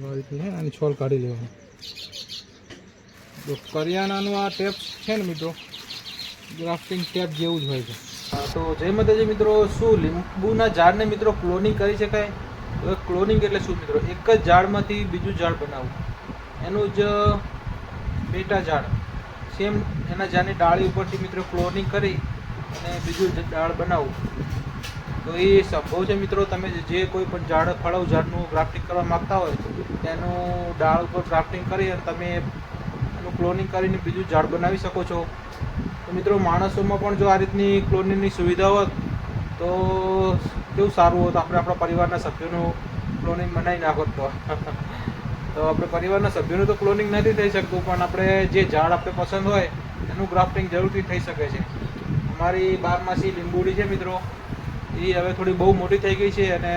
આ રીતની હે આની છોલ કાઢી લેવાની। તો કરિયાણાનું આ ટેપ છે ને મિત્રો, ગ્રાફ્ટિંગ ટેપ જેવું જ હોય છે। તો જય માતાજી મિત્રો, શું લીંબુના ઝાડને મિત્રો ક્લોનિંગ કરી શકાય? હવે ક્લોનિંગ એટલે શું મિત્રો? એક જ ઝાડમાંથી બીજું ઝાડ બનાવવું, એનું જ બેટા ઝાડ સેમ એના ઝાડની ડાળી ઉપરથી મિત્રો ક્લોનિંગ કરી અને બીજું ઝાડ બનાવવું, તો એ સંભવ છે મિત્રો। તમે જે કોઈ પણ ઝાડ ફળાવ ઝાડનું ગ્રાફ્ટિંગ કરવા માગતા હોય તેનું ડાળ ઉપર ગ્રાફ્ટિંગ કરી અને તમે એનું ક્લોનિંગ કરીને બીજું ઝાડ બનાવી શકો છો। તો મિત્રો માણસોમાં પણ જો આ રીતની ક્લોનિંગની સુવિધા હોત તો કેવું સારું હોત, આપણે આપણા પરિવારના સભ્યોનું ક્લોનિંગ બનાવી નાખોત તો આપણે પરિવારના સભ્યોનું તો ક્લોનિંગ નથી થઈ શકતું, પણ આપણે જે ઝાડ આપણે પસંદ હોય એનું ગ્રાફ્ટિંગ જરૂરથી થઈ શકે છે। અમારી 12 માસી લીંબુડી છે મિત્રો, એ હવે થોડી બહુ મોટી થઈ ગઈ છે અને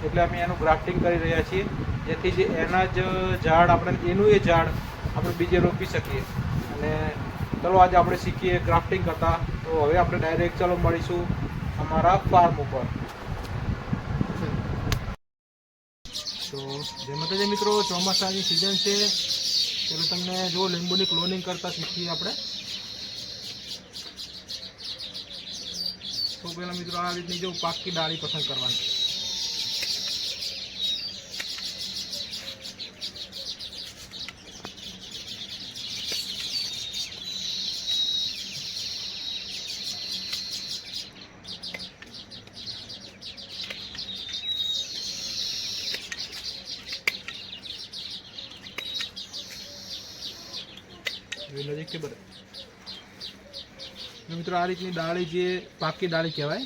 એટલે અમે એનું ગ્રાફ્ટિંગ કરી રહ્યા છીએ, જેથી જે એના જ ઝાડ આપણે એનું એ ઝાડ આપણે બીજે રોપી શકીએ। અને ચલો આજે આપણે શીખીએ ગ્રાફ્ટિંગ કરતાં। તો હવે આપણે ડાયરેક્ટ ચલો મળીશું અમારા ફાર્મ ઉપર। તો જે માતાજી મિત્રો, ચોમાસાની સિઝન છે એટલે તમને જો લીંબુની ક્લોનિંગ કરતાં શીખીએ આપણે। તો પહેલાં મિત્રો આ રીતની જો પાકી ડાળી પસંદ કરવાની, નજીકથી બરાબર મિત્રો આ રીતની ડાળી જે પાકી ડાળી કહેવાય।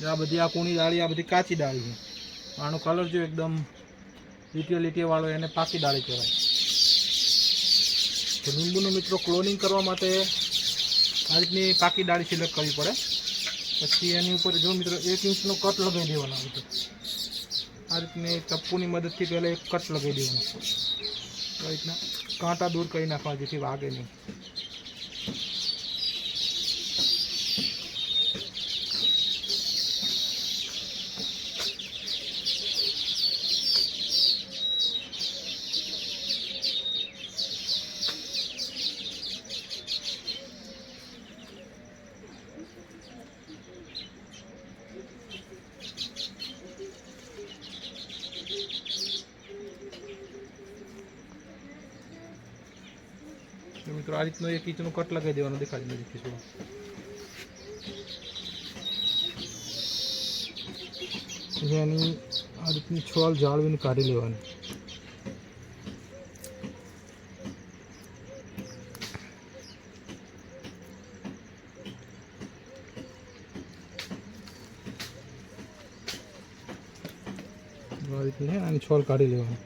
આ બધી આ કૂણી ડાળી, આ બધી કાચી ડાળી છે, આનો કલર જો એકદમ લીટીઓ વાળો એને પાકી ડાળી કહેવાય। તો લીંબુનું મિત્રો ક્લોનિંગ કરવા માટે આ રીતની પાકી ડાળી સિલેક્ટ કરવી પડે। પછી એની ઉપર જો મિત્રો 1 ઇંચનો કટ લગાવી દેવાનો, આ રીતની ચપ્પુની મદદથી પહેલાં એક કટ લગાવી દેવાનો, આ રીતના કાંટા દૂર કરી નાખવા જેથી વાગે નહીં। મિત્રો આ રીતનો 1 ઇંચનો કટ લગાવી દેવાનો, દેખાડી નજીકથી થોડો। એની આ રીતની છોલ જાળવીને કાઢી લેવાની। આ રીતની આની છોલ કાઢી લેવાની।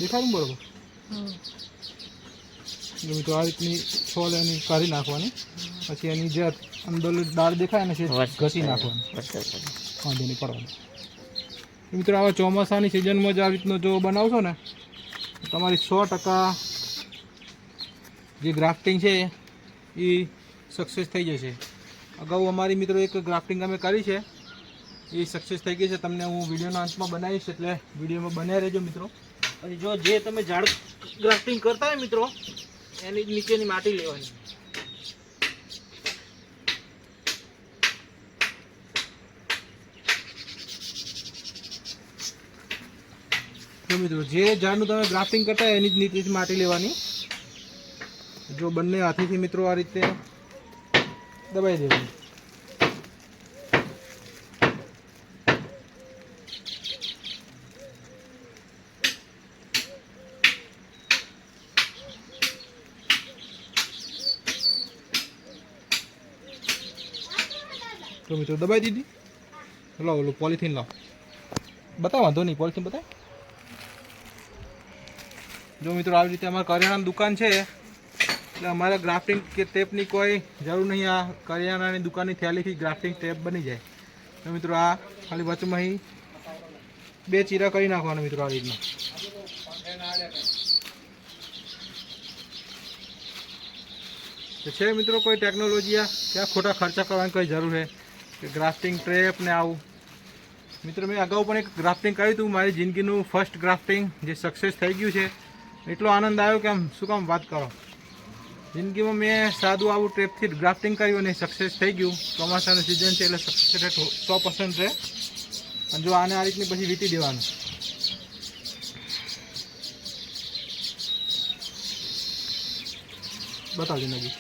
દેખાડું બરોબર? મિત્રો આ રીતની છોલ એની કાઢી નાખવાની, પછી એની જે અંદર દાળ દેખાય ને છે ઘસી નાખવાની, વાંધો નહીં પડવાનું। મિત્રો આવા ચોમાસાની સિઝનમાં જ આ રીતનો જો બનાવશો ને તમારી 100% જે ગ્રાફ્ટિંગ છે એ સક્સેસ થઈ જશે। અગાઉ અમારી મિત્રો એક ગ્રાફ્ટિંગ અમે કરી છે, એ સક્સેસ થઈ ગઈ છે। તમને હું વિડીયોના અંતમાં બનાવીશ, એટલે વિડીયોમાં બન્યા રહેજો મિત્રો। અને જો જે તમે ઝાડ ગ્રાફ્ટિંગ કરતા હોય મિત્રો, એની નીચેની માટી લેવાની, જો મિત્રો જે ઝાડનું તમે ગ્રાફ્ટિંગ કરતા હોય એની જ નીચેથી માટી લેવાની। જો બંને હાથેથી મિત્રો આ રીતે દબાઈ દેવાની। તો મિત્રો દબાઈ દીધી, લાવો ઓલું પોલિથીન લાવો, બતાવો, વાંધો નહીં, પોલિથીન બતાવો। જો મિત્રો આવી રીતે અમારે કરિયાણાની દુકાન છે, એટલે અમારે ગ્રાફ્ટિંગ કે ટેપની કોઈ જરૂર નહીં। આ કરિયાણાની દુકાનની થેલીથી ગ્રાફ્ટિંગ ટેપ બની જાય। તો મિત્રો આ ખાલી વચમાં અહીં 2 ચીરા કરી નાખવાના મિત્રો, આ રીતના। તો છે મિત્રો કોઈ ટેકનોલોજી ક્યાં ખોટા ખર્ચા કરવાની કોઈ જરૂર છે કે ગ્રાફ્ટિંગ ટ્રેપ ને આવું? મિત્રો મેં અગાઉ પણ એક ગ્રાફ્ટિંગ કર્યું હતું, મારી જિંદગીનું ફર્સ્ટ ગ્રાફ્ટિંગ જે સક્સેસ થઈ ગયું છે. એટલો આનંદ આવ્યો કે આમ શું કામ વાત કરો. જિંદગીમાં મેં સાદું આવું ટ્રેપથી ગ્રાફ્ટિંગ કર્યું અને સક્સેસ થઈ ગયું. ચોમાસાનું સિઝન છે એટલે સક્સેસ રેટ 100% છે. અને જો આને આ રીતની પછી વીટી દેવાનું. બતાવજો નજીક.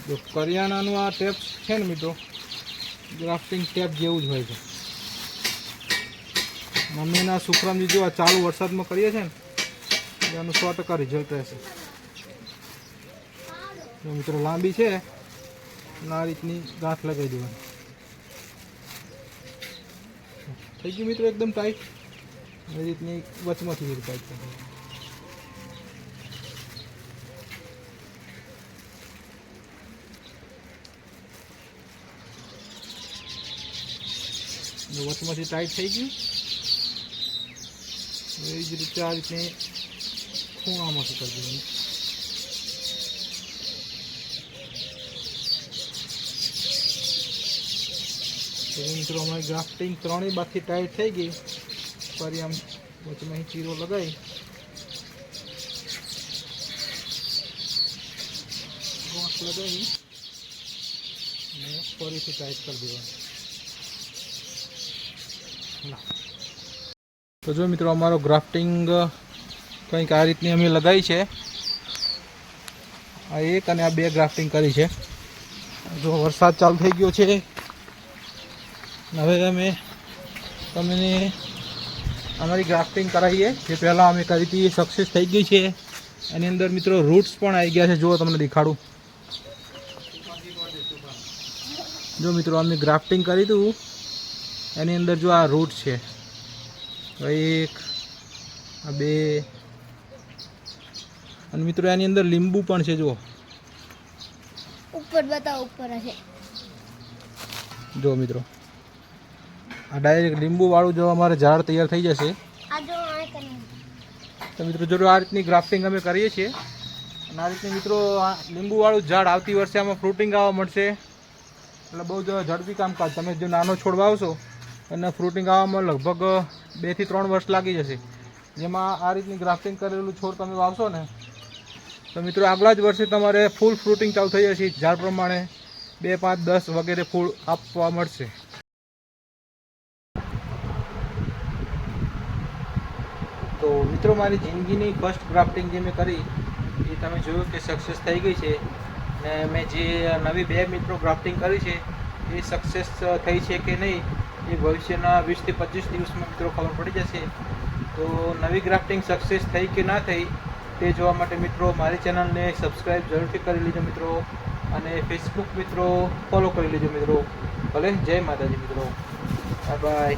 જો કરિયાણાનું આ ટેપ છે ને મિત્રો, ગ્રાફ્ટિંગ ટેપ જેવું જ હોય છે. મમ્મીના સુખરામજી જો આ ચાલુ વરસાદમાં કરીએ છીએ ને એનું 100% રિઝલ્ટ રહેશે. જો મિત્રો લાંબી છે આ રીતની ગાંઠ લગાવી દેવાની. થઈ ગયું મિત્રો એકદમ ટાઈટ. એ રીતની વચમાંથી ટાઈટ કરી દેવાની. વચમાંથી ટાઈટ થઈ ગયું. એવી જ રીતે આ રીતની ખૂણામાંથી કરી દેવાની. તો મિત્રો અમારી ગ્રાફ્ટિંગ ત્રણેય બાકી ટાઈટ થઈ ગઈ. ફરી આમ વચમાં ચીરો લગાવી ગોઠ લગાવી અને ફરીથી ટાઈટ કરી દેવાની. તો જો મિત્રો અમારો ગ્રાફ્ટિંગ કંઈક આ રીતની અમે લગાવી છે. આ એક અને આ બે ગ્રાફ્ટિંગ કરી છે. જો વરસાદ ચાલુ થઈ ગયો છે. હવે અમે તમને અમારી ગ્રાફ્ટિંગ કરાવીએ જે પહેલાં અમે કરી હતી સક્સેસ થઈ ગઈ છે. એની અંદર મિત્રો રૂટ્સ પણ આવી ગયા છે. જુઓ તમને દેખાડું. જો મિત્રો અમે ગ્રાફ્ટિંગ કરી હતું એની અંદર જો આ રૂટ છે, એક આ બે, અને મિત્રો એની અંદર લીંબુ પણ છે. જુઓ ઉપર બતાવો, ઉપર છે. જો મિત્રો આ ડાયરેક્ટ લીંબુ વાળું જો અમારે ઝાડ તૈયાર થઈ જશે. તો મિત્રો જો આ રીતની ગ્રાફ્ટિંગ અમે કરીએ છીએ. અને આ રીતની મિત્રો આ લીંબુ વાળું ઝાડ આવતી વર્ષે આમાં ફ્રૂટિંગ આવવા મળશે. એટલે બહુ જ ઝડપી કામકાજ. તમે જો નાનો છોડ વાવશો અને ફ્રૂટિંગ આવવામાં લગભગ 2 થી 3 વર્ષ લાગી જશે. જેમાં આ રીતની ગ્રાફ્ટિંગ કરેલું છોડ તમે વાવશો ને તો મિત્રો આગલા જ વર્ષે તમારે ફૂલ ફ્રૂટિંગ ચાલુ થઈ જશે. ઝાડ પ્રમાણે 2, 5, 10 વગેરે ફૂલ આપવા મળશે. તો મિત્રો મારી જિંદગીની ફર્સ્ટ ગ્રાફ્ટિંગ જે મેં કરી એ તમે જોયું કે સક્સેસ થઈ ગઈ છે. ને મેં જે નવી 2 મિત્રો ગ્રાફ્ટિંગ કરી છે એ સક્સેસ થઈ છે કે નહીં એ ભવિષ્યના 20 થી 25 દિવસમાં મિત્રો ખબર પડી જશે. તો નવી ગ્રાફ્ટિંગ સક્સેસ થઈ કે ના થઈ તે જોવા માટે મિત્રો મારી ચેનલને સબસ્ક્રાઈબ જરૂરથી કરી લેજો મિત્રો. અને ફેસબુક મિત્રો ફોલો કરી લેજો મિત્રો. ભલે જય માતાજી મિત્રો. Bye bye.